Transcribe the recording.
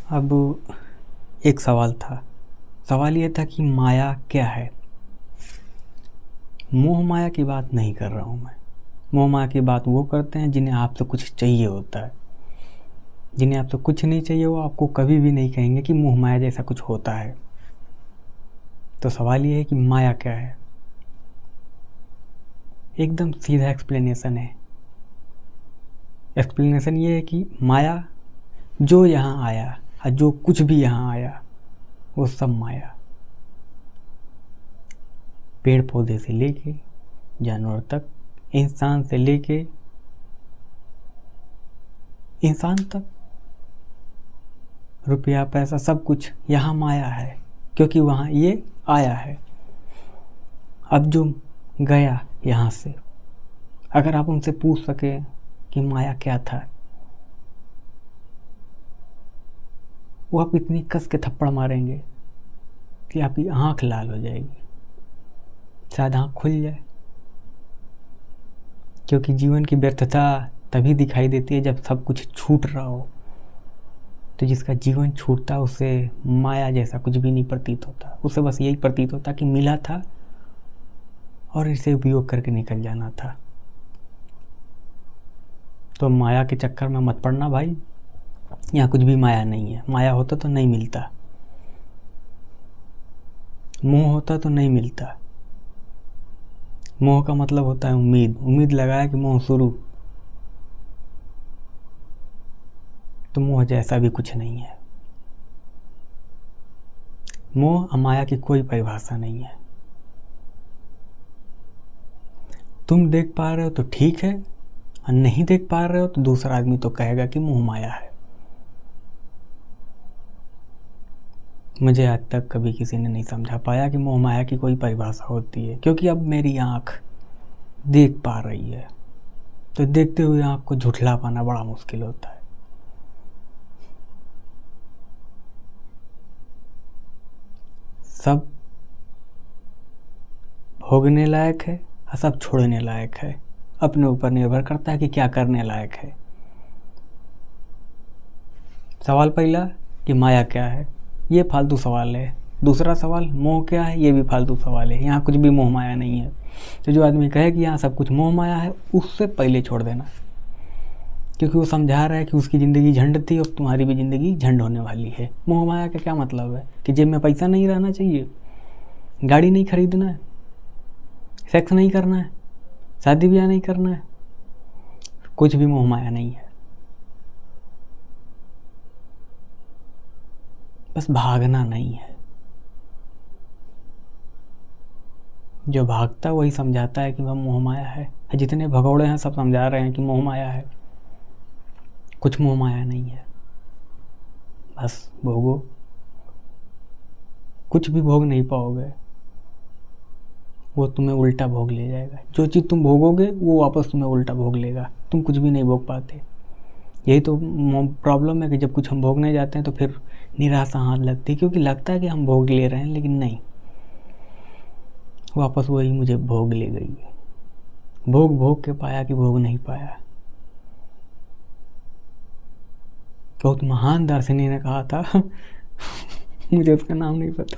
अब एक सवाल था। सवाल ये था कि माया क्या है। मोह माया की बात नहीं कर रहा हूँ मैं। मोह माया की बात वो करते हैं जिन्हें आपसे कुछ चाहिए होता है। जिन्हें आपसे कुछ नहीं चाहिए वो आपको कभी भी नहीं कहेंगे कि मोह माया जैसा कुछ होता है। तो सवाल ये है कि माया क्या है। एकदम सीधा एक्सप्लेनेशन है। एक्सप्लेनेशन ये है कि माया जो यहाँ आया और जो कुछ भी यहाँ आया वो सब माया। पेड़ पौधे से लेके जानवर तक, इंसान से लेके इंसान तक, रुपया पैसा सब कुछ यहाँ माया है, क्योंकि वहाँ ये आया है। अब जो गया यहाँ से, अगर आप उनसे पूछ सके कि माया क्या था, वो आप इतनी कस के थप्पड़ मारेंगे कि आपकी आंख लाल हो जाएगी, शायद आंख खुल जाए। क्योंकि जीवन की व्यर्थता तभी दिखाई देती है जब सब कुछ छूट रहा हो। तो जिसका जीवन छूटता उसे माया जैसा कुछ भी नहीं प्रतीत होता। उसे बस यही प्रतीत होता कि मिला था और इसे उपयोग करके निकल जाना था। तो माया के चक्कर में मत पड़ना भाई। यहाँ कुछ भी माया नहीं है। माया होता तो नहीं मिलता, मोह होता तो नहीं मिलता। मोह का मतलब होता है उम्मीद। उम्मीद लगाया कि मोह शुरू। तो मोह जैसा भी कुछ नहीं है। मोह और माया की कोई परिभाषा नहीं है। तुम देख पा रहे हो तो ठीक है, और नहीं देख पा रहे हो तो दूसरा आदमी तो कहेगा कि मोह माया है। मुझे आज तक कभी किसी ने नहीं समझा पाया कि मोह माया की कोई परिभाषा होती है, क्योंकि अब मेरी आँख देख पा रही है, तो देखते हुए आँख को झुठला पाना बड़ा मुश्किल होता है। सब भोगने लायक है और सब छोड़ने लायक है। अपने ऊपर निर्भर करता है कि क्या करने लायक है। सवाल पहला कि माया क्या है, ये फालतू सवाल है। दूसरा सवाल मोह क्या है, ये भी फालतू सवाल है। यहाँ कुछ भी मोह माया नहीं है। तो जो आदमी कहे कि यहाँ सब कुछ मोह माया है, उससे पहले छोड़ देना, क्योंकि वो समझा रहा है कि उसकी ज़िंदगी झंड थी और तुम्हारी भी ज़िंदगी झंड होने वाली है। मोह माया का क्या मतलब है कि जेब में पैसा नहीं रहना चाहिए, गाड़ी नहीं खरीदना है, सेक्स नहीं करना है, शादी ब्याह नहीं करना है। कुछ भी मोह माया नहीं है। बस भागना नहीं है। जो भागता वही समझाता है कि वह मोह माया है। जितने भगौड़े हैं सब समझा रहे हैं कि मोह माया है। कुछ मोह माया नहीं है। बस भोगो। कुछ भी भोग नहीं पाओगे, वो तुम्हें उल्टा भोग ले जाएगा। जो चीज़ तुम भोगोगे वो वापस तुम्हें उल्टा भोग लेगा। तुम कुछ भी नहीं भोग पाते। यही तो प्रॉब्लम है कि जब कुछ हम भोगने जाते हैं तो फिर निराशा हाथ लगती है, क्योंकि लगता है कि हम भोग ले रहे हैं, लेकिन नहीं, वापस वही मुझे भोग ले गई। भोग भोग के पाया कि भोग नहीं पाया। बहुत महान दार्शनिक ने कहा था मुझे उसका नाम नहीं पता।